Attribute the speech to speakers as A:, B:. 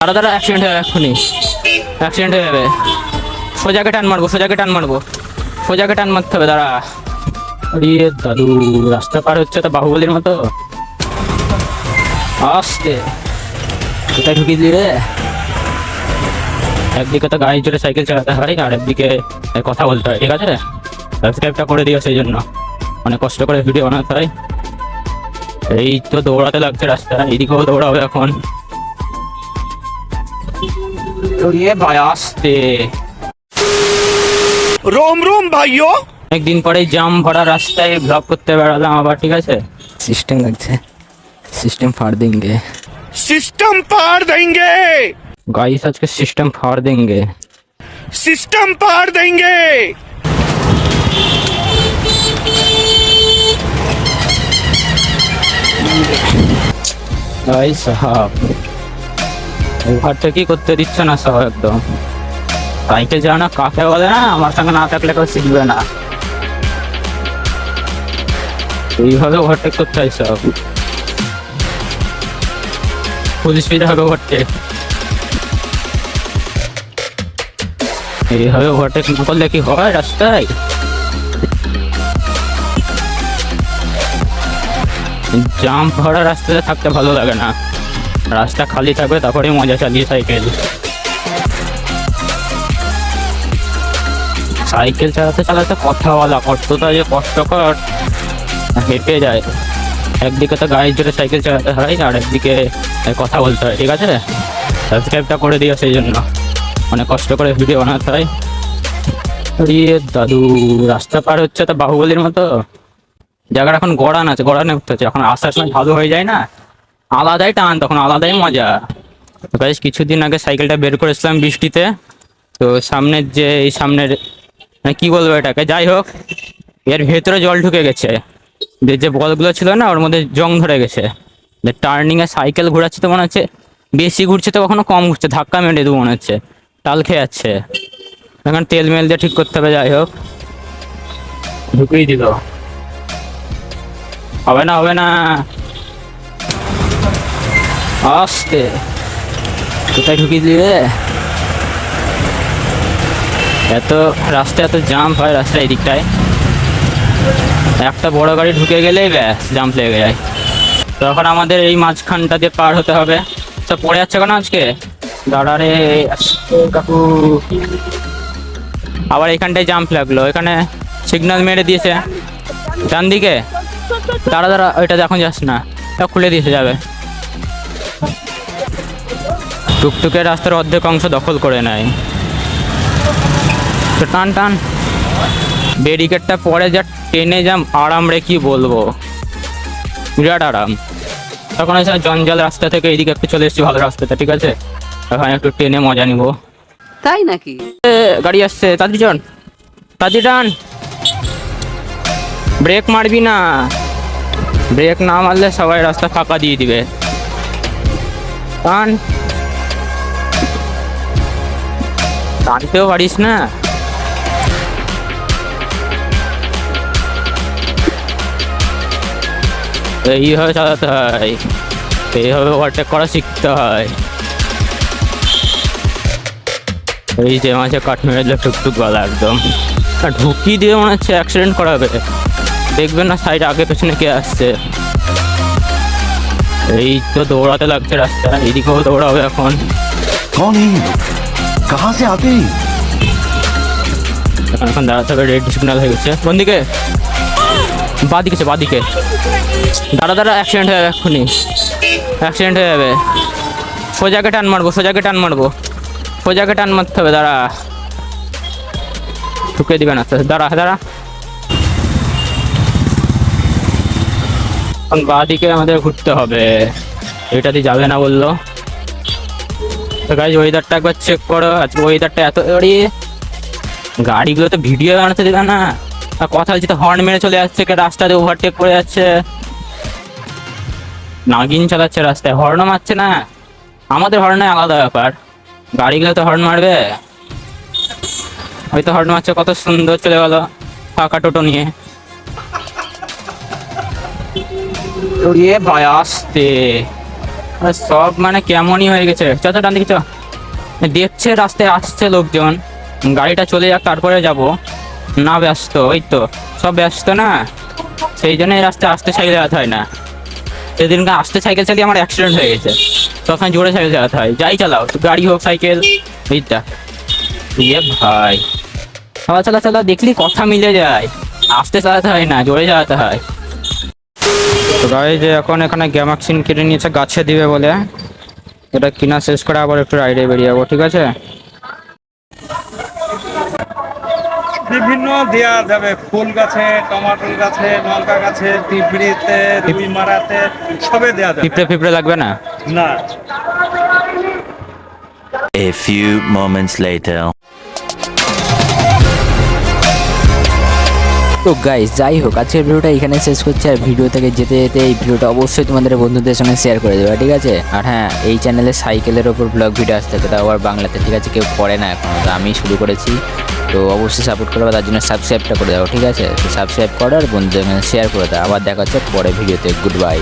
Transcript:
A: দাঁড়া দাঁড়া, অ্যাক্সিডেন্ট হয়ে যাবে, এক্ষুনি অ্যাক্সিডেন্ট হয়ে যাবে। সোজাকে টান মারবো, সোজাকে টান মারবো, সোজাকে টান মারতে হবে। দাঁড়া। আরে দাদু, রাস্তা পার হচ্ছে তো বাহুবলীর মতো। আস্তে, কোথায় ঢুকিয়ে দিলি রে? একদিকে তো গাড়ি চড়ে সাইকেল চালাতে হয়, আর একদিকে কথা বলতে হয়, ঠিক আছে? সাবস্ক্রাইবটা করে দিও, সেই জন্য অনেক কষ্ট করে ভিডিও বানাতে হয়। এই তো দৌড়াতে লাগছে রাস্তা, এইদিকেও দৌড়াবে এখন। ভাই আসতে,
B: रोम रोम भाइयों।
A: অনেকদিন পরে জাম ভরা রাস্তায় ব্লগ করতে বেড়ালাম আবার, ঠিক আছে? সিস্টেম লাগছে, সিস্টেম ফাड़ देंगे,
B: सिस्टम पार देंगे,
A: गाइस आज के सिस्टम फाड़ देंगे,
B: सिस्टम पार देंगे।
A: भाई साहब ওভারটেকই করতে দিচ্ছে না সব একদম। সাইকেল চালানো কাকে বলে না, আমার সঙ্গে না থাকলে কেউ শিখবে না। এইভাবে ওভারটেক করতে হয় সব, ফুল স্পিডে হবে ওভারটেক। এইভাবে ওভারটেক না করলে কি হয় রাস্তায়? জাম ভরা রাস্তাতে থাকতে ভালো লাগে না, রাস্তা খালি থাকবে তারপরে মজা চালিয়ে সাইকেল। সাইকেল চালাতে চালাতে কথা বলা কতটা যে কষ্টকর, হেঁটে যায়। একদিকে তো গাড়ি চড়ে সাইকেল চালাতে হয়, আর একদিকে কথা বলতে হয়, ঠিক আছে? সাবস্ক্রাইবটা করে দিও, সেই জন্য অনেক কষ্ট করে ভিডিও বানাতে হয়। আরে দাদু, রাস্তা পার হচ্ছে তো বাহুবলীর মতো। জায়গাটা এখন গড়ান আছে, গড়ানে উঠতে হচ্ছে। এখন আসার সময় ভালো হয়ে যায় না, আলাদাই টান, তখন আলাদাই মজা। গাইস কিছুদিন আগে সাইকেলটা বের করেছিলাম বৃষ্টিতে, তো সামনের যে এই সামনের মানে কি বলবো এটাকে, যাই হোক, এর ভেতরে জল ঢুকে গেছে। যে বলগুলো ছিল না, ওর মধ্যে জং ধরে গেছে। টার্নিং এ সাইকেল ঘোরাচ্ছে তো মনে হচ্ছে বেশি ঘুরছে, তো কখনো কম ঘুরছে, ধাক্কা মেরে দেবো মনে হচ্ছে, টাল খেয়ে যাচ্ছে। এখন তেল মেল দিয়ে ঠিক করতে হবে। যাই হোক, ঢুকিয়ে দিল, হবে না হবে না, আস্তে, কোথায় ঢুকিয়ে দিলি রে? এত রাস্তায় এত জাম হয় রাস্তায়, এই দিকটায় একটা বড় গাড়ি ঢুকে গেলেই ব্যাস জাম লেগে যায়। তখন আমাদের এই মাঝখানটা দিয়ে পার হতে হবে। সব পড়ে যাচ্ছে কেন আজকে? দাঁড়া রে কাকু, আবার এখানটায় জাম্প লাগলো, এখানে সিগন্যাল মেরে দিয়েছে ডান দিকে। দাঁড়া দাঁড়া, ওইটা এখন যাস না, তা খুলে দিয়েছে যাবে। টুকটুকে রাস্তার অর্ধেক অংশ দখল করে নেয়। তো টান টান, ব্যারিকেডটা পরে যা টেনে যাম আরাম রে, কি বলবো, বিরাট আরাম। তখন এসে জঞ্জাল রাস্তা থেকে এইদিকে একটু চলে এসেছি ভালো রাস্তাতে, ঠিক আছে? এখন একটু টেনে মজা নিবো।
C: তাই নাকি?
A: গাড়ি আসছে, তাড়াতাড়ি চল, তাড়াতাড়ি টান, ব্রেক মারবি না, ব্রেক না মারলে সবাই রাস্তা ফাঁকা দিয়ে দিবে। টান, টানতেও পারিস না। এইভাবে চালাতে হয়, এইভাবে ওভারটেক করা শিখতে হয়। এই যে মাঝে কাঠ মেরে দিলে টুকটুক গলা একদম, আর ঢুকিয়ে দিয়ে মনে হচ্ছে অ্যাক্সিডেন্ট করাবে। দেখবেন না সাইড আগে পেছনে কে আসছে। এই তো দৌড়াতে লাগছে রাস্তা, এইদিকেও দৌড়াবে এখন।
B: कौन है ये लोग? कहाँ से आते हैं?
A: এখন দাঁড়াতে হবে, রেড সিগন্যাল হয়ে গেছে। কোন দিকে? বাদিকে, বাদিকে। দাঁড়া দাঁড়া, অ্যাক্সিডেন্ট হয়ে যাবে এক্ষুনি, অ্যাক্সিডেন্ট হয়ে যাবে। সোজাকে টান মারবো, সোজাকে টান মারবো, সোজাকে টান মারতে হবে। দাঁড়া, ঢুকে দিবে না, দাঁড়া দাঁড়া। এখন বাদিকে আমাদের ঘুরতে হবে, এটা দিয়ে যাবে না বললো। তো গাইজ ওয়েদারটা একবার চেক করো, আজকে ওয়েদারটা এত, গাড়িগুলো তো ভিডিও বানাতে দেবে না, আর কথা বলছি তো হর্ন মেরে চলে যাচ্ছে, কে রাস্তাতে ওভারটেক করে যাচ্ছে, নাগিন চালাচ্ছে রাস্তায়, হর্নও মারছে না। আমাদের হর্নে আলাদা ব্যাপার, গাড়িগুলো তো হর্ন মারবে। হয়তো হর্ন মারছে, কত সুন্দর চলে গেল ফাঁকা টোটো নিয়ে। ভাই আসতে, আরে সব মানে কেমনই হয়ে গেছে। চ চ ডান দিকে চ। দেখছে রাস্তায় আসছে লোকজন, গাড়িটা চলে যাক তারপরে যাব। না ব্যস্ত, ওই তো সব ব্যস্ত না, সেই জন্য এই রাস্তায় আস্তে সাইকেল চালাতে হয় না। সেদিনকে আস্তে সাইকেল চালিয়ে আমার অ্যাক্সিডেন্ট হয়ে গেছে। তখন জোরে সাইকেল চালাতে হয়, যাই চালাও, গাড়ি হোক সাইকেল। এইটা ইয়ে ভাই, চালা চালা চালা, দেখলি কথা মিলে যায়। আস্তে চালাতে হয় না, জোরে চালাতে হয়। তো গাড়ি যে এখন এখানে গ্যামাক্সিন কেটে নিয়েছে গাছে দিবে বলে, এটা কিনা শেষ করে আবার একটু রাইডে বেরিয়ে যাবো, ঠিক আছে?
C: বিভিন্ন দেয়া যাবে, ফুল গাছে, টমাটোর গাছে, লঙ্কা গাছে, পিঁপড়িতে, রুই মারাতে, সবে দেয়া যাবে।
A: পিঁপড়ে ফিপড়ে লাগবে না?
C: না,
D: A few moments later.
E: তো গাইস, যাই হোক, আজকের ভিডিওটা এখানে শেষ করছি। আর ভিডিও থেকে যেতে যেতে এই ভিডিওটা অবশ্যই তোমাদের বন্ধুদের সঙ্গে শেয়ার করে দেবে, ঠিক আছে? আর হ্যাঁ, এই চ্যানেলে সাইকেলের ওপর ব্লগ ভিডিও আসতে থাকে, তাও আবার বাংলাতে, ঠিক আছে? কেউ করে না এখন, তো আমি শুরু করেছি। তো অবশ্যই সাপোর্ট করবে, তার জন্য সাবস্ক্রাইবটা করে দাও, ঠিক আছে? তো সাবস্ক্রাইব করো আর বন্ধুদের সঙ্গে শেয়ার করে দাও। আবার দেখা হচ্ছে পরে ভিডিওতে। Good bye.